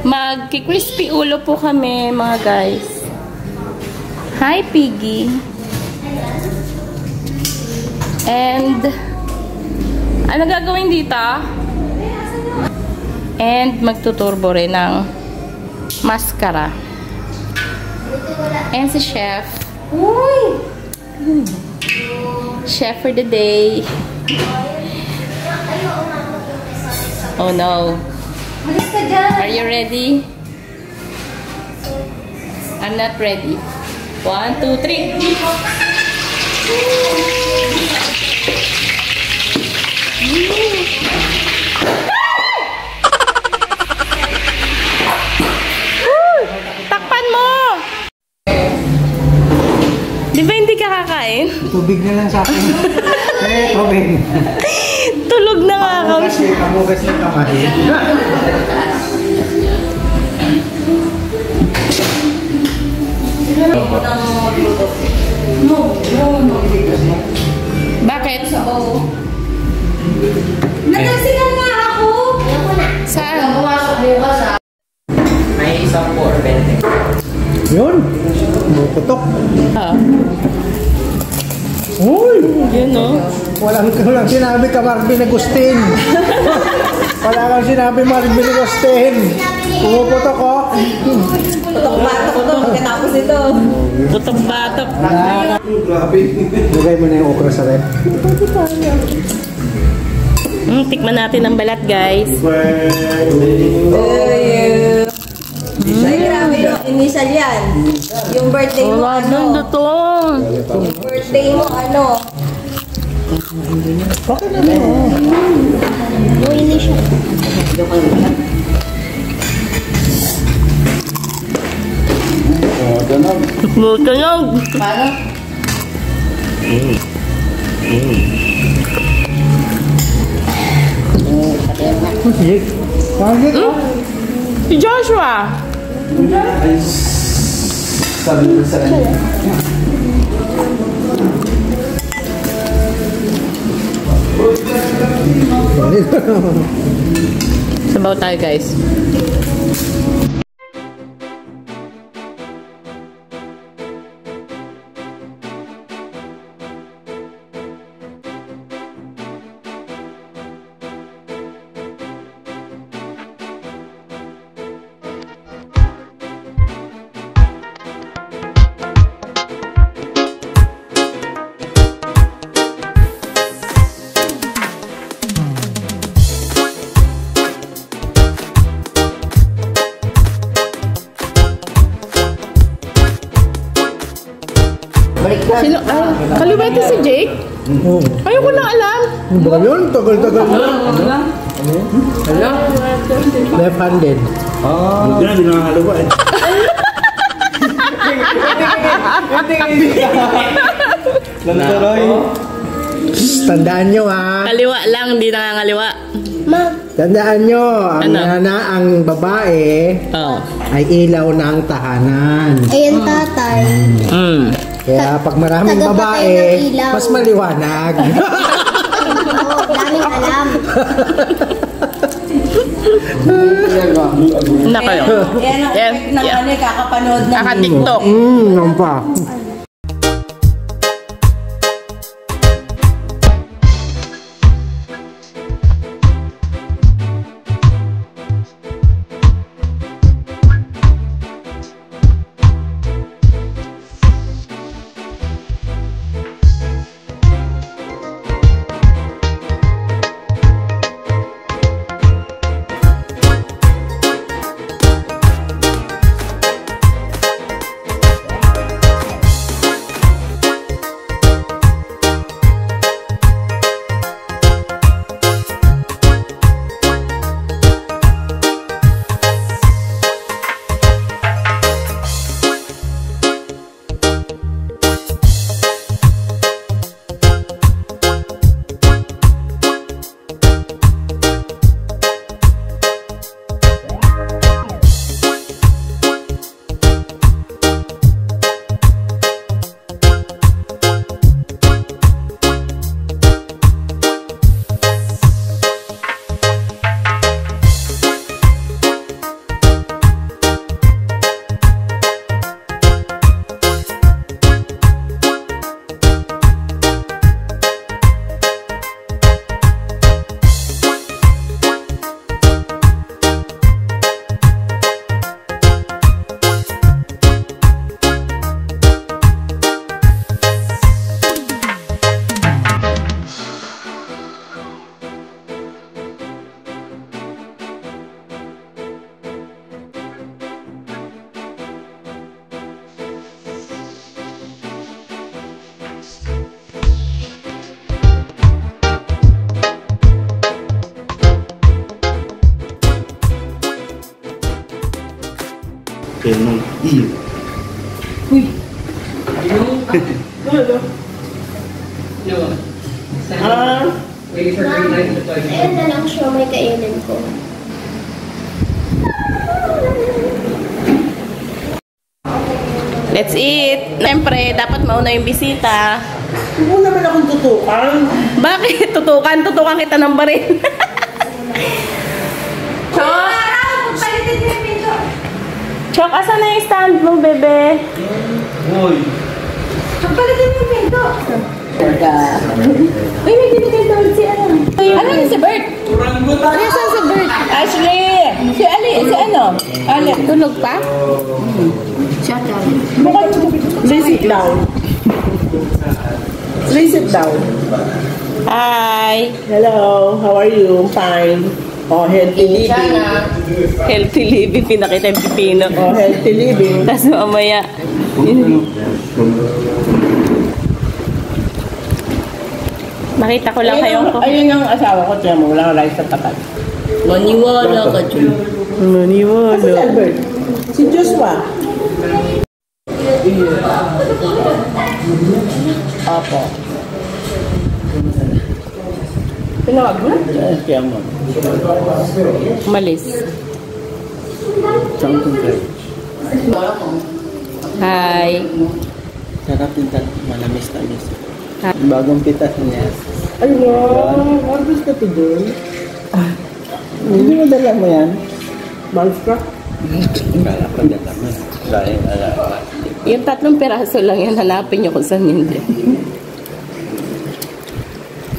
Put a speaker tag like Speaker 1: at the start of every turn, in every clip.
Speaker 1: Magki-crispy ulo po kami, mga guys. Hi, Piggy. And, ano gagawin dito? And, magtuturbo rin ng mascara. And si Chef. Uy! Chef for the day. Oh no. Are you ready? I'm not ready. 1, 2, 3. Takpan mo! Di ba hindi ka kakain?
Speaker 2: Tubig na lang sa akin. Tubig.
Speaker 1: Tulog na nga ako.
Speaker 2: Kamugas na kamay.
Speaker 1: Bakit?
Speaker 3: Nagasigan nga ako!
Speaker 1: Saan?
Speaker 4: May isang 4, 20.
Speaker 2: Yun. Mukutok. Uy!
Speaker 1: Yun, no?
Speaker 2: Walang sinabi ka Marvin Agustin. Wala kang sinabi Marvin Agustin. Pumuputok ko.
Speaker 3: Putok-batok to, pagkatapos ito.
Speaker 1: Putok-batok.
Speaker 2: Grabe. Lagay mo na yung okra sa rep.
Speaker 1: Tikman natin ang balat, guys.
Speaker 3: Ay, grabe yung initial yan. Yung birthday mo, ano? Yung birthday mo, ano?
Speaker 2: Bakit na mo?
Speaker 3: Yung initial.
Speaker 1: Tunog.
Speaker 3: Paano?
Speaker 1: Si Joshua.
Speaker 2: Sabi ko sa kanya.
Speaker 1: Sabaw tayo, guys. Sino? Kaliwete si Jake? Ayaw ko na alam.
Speaker 2: Ba yun? Tagal-tagal na. Left-handed.
Speaker 5: Hindi na, hindi nakakalawa eh.
Speaker 2: Lantaroy. Tandaan nyo ha.
Speaker 1: Kaliwa lang, hindi nakangaliwa.
Speaker 2: Tandaan nyo, ang babae ay ilaw ng tahanan.
Speaker 3: Ayun, tatay.
Speaker 2: Kaya pag maraming babae, mas maliwanag.
Speaker 3: Oo, daming alam.
Speaker 1: Na kayo.
Speaker 3: Yan ang effect ng ano, kakapanood ng
Speaker 1: Kaka-TikTok.
Speaker 2: Yan pa.
Speaker 5: Penong iyo.
Speaker 6: Ayun na lang siya, may kainin ko.
Speaker 1: Let's eat. Siyempre, dapat mauna yung bisita.
Speaker 2: Hindi mo naman akong tutukan.
Speaker 1: Bakit? Tutukan kita ng barin. Chok! Chok, asan na yung stand mo, bebe?
Speaker 5: Uy!
Speaker 3: Pagpalitin mo yung pinto. Uy, may binigay doon si ano.
Speaker 1: Ano yung si Bert? Nasaan si Bert? Ashley! Si Ali, si ano? Ali, tunog pa?
Speaker 3: Shut down.
Speaker 2: Please sit down. Please sit down.
Speaker 1: Hi!
Speaker 2: Hello, how are you? Fine. Oh, healthy living.
Speaker 1: Healthy living, pinakita yung pipino.
Speaker 2: Oh, healthy living.
Speaker 1: Tapos mamaya, makita ko lang kayo ko.
Speaker 2: Ayun ang asawa ko, tiyan mo, walang rice sa tapat.
Speaker 3: Maniwala ka dyan.
Speaker 2: Kasi si Albert, si Joshua. Opo. Pinawag mo? Tiyan mo.
Speaker 1: Umalis.
Speaker 2: Something good.
Speaker 1: Hi!
Speaker 2: Sarap yung malamis-tamis.
Speaker 1: Hi.
Speaker 2: Bagong pitas niya. Ayun, what is that to do? Hindi mo dala mo yan? Malstra?
Speaker 5: Kala pa dyan naman. Dahil alawa.
Speaker 1: Yung 3 peraso lang yan, hanapin nyo kung saan hindi.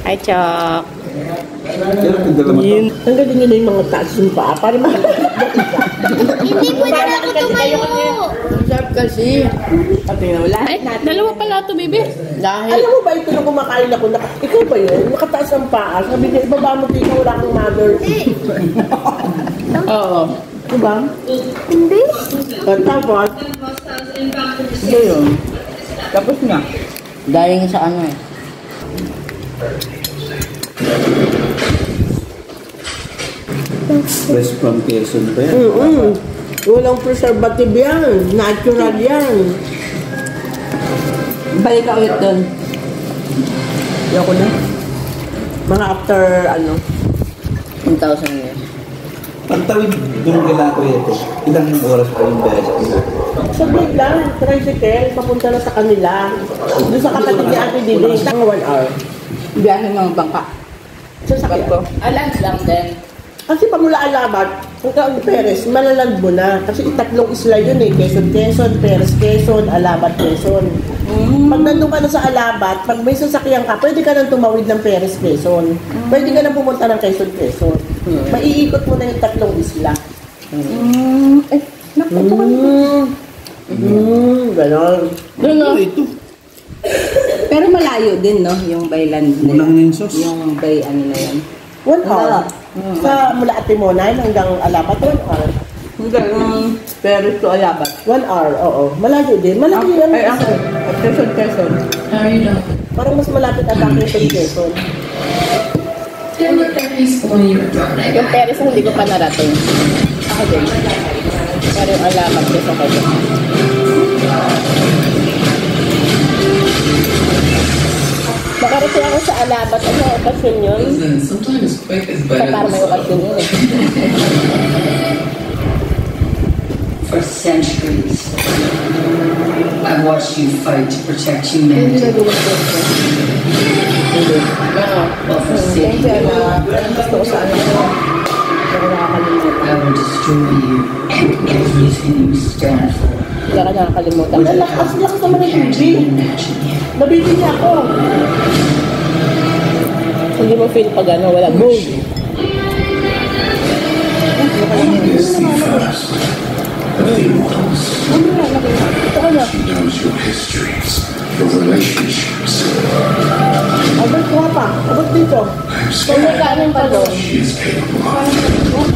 Speaker 1: Hi, Chok!
Speaker 2: Yun. Tanggalin nyo na yung mga taas yung paa. Para
Speaker 6: Hindi pwede na ako tumayo.
Speaker 2: Sarap kasi. Pati na wala.
Speaker 1: Ay, dalawa pala ito, baby.
Speaker 2: Alam mo ba ito nung kumakain ako? Ikaw ba yun? Nakataas ang paa. Sabi niya, ibaba mo dito, wala kang mother. Oo. Diba?
Speaker 6: Hindi.
Speaker 2: Tapos, ito yun. Tapos na.
Speaker 3: Galing sa ano eh.
Speaker 5: Fresh from Quezon pa yan.
Speaker 2: Walang preservative yan. Natural yan.
Speaker 3: Balik ka ulit doon.
Speaker 2: Ayoko na. Mga after,
Speaker 3: 1,000 years.
Speaker 5: Pagtawid doon kila Kuya ito, ilang oras pa yung biyahe sa Quezon?
Speaker 2: Saglit lang. Tricycle, papunta na sa kanila. Doon sa kapatid ni Ate Dili. Mga 1 hour.
Speaker 3: Biyahe mga bangka.
Speaker 2: Sasakit ko.
Speaker 3: Alam lang din.
Speaker 2: Kasi pamula Alabat, hanggang Perez, malalag mo na. Kasi 3 isla yun eh. Quezon, Perez, Quezon, Alabat, Quezon. Pag nandun ka na sa Alabat, pag may sasakyan ka, pwede ka nang tumawid ng Perez, Quezon. Pwede ka nang pumunta ng Quezon, Quezon. Maiikot mo na yung 3 isla. Ganon.
Speaker 5: Ito.
Speaker 3: Pero malayo din, no? Yung bayland.
Speaker 5: Unang ninsos.
Speaker 3: Yung bay, ano na yan.
Speaker 2: 1 hour. Sa mula Atimonay hanggang Alabat, 1 hour.
Speaker 3: Hindi, yung Paris to Alabat.
Speaker 2: 1 hour, oo. Malayo din. Malaki yan.
Speaker 3: Ay, ako. Quezon.
Speaker 2: Parang mas malapit at ang Quezon.
Speaker 1: Yung Paris hindi ko pa narating. Ako din. Pero yung alamat ko sa kanya. Makarating ako sa Alabat. Ano okasyon yun? Sa para may okasyon yun eh.
Speaker 7: For centuries, I've watched you fight to protect humanity. Well, for saving you, I will destroy you and everything you stand for.
Speaker 1: Hindi ka nakakalimutan.
Speaker 2: Lakas naman ng
Speaker 7: Can't
Speaker 2: tubig.
Speaker 7: even imagine yet.
Speaker 2: Nabili niya ako.
Speaker 1: Hindi mo feel pag ano, wala boom.
Speaker 8: She knows your histories, your relationships.
Speaker 2: Abot ko pa. Abot dito.
Speaker 8: I'm scared she is capable of.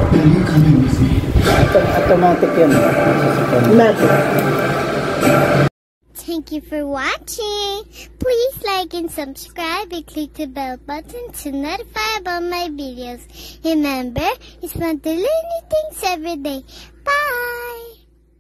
Speaker 7: Are you coming with me?
Speaker 2: Automatic yun. Automatic.
Speaker 6: Thank thank you for watching. Please like and subscribe and click the bell button to notify about my videos. Remember, it's fun to learn new things every day. Bye!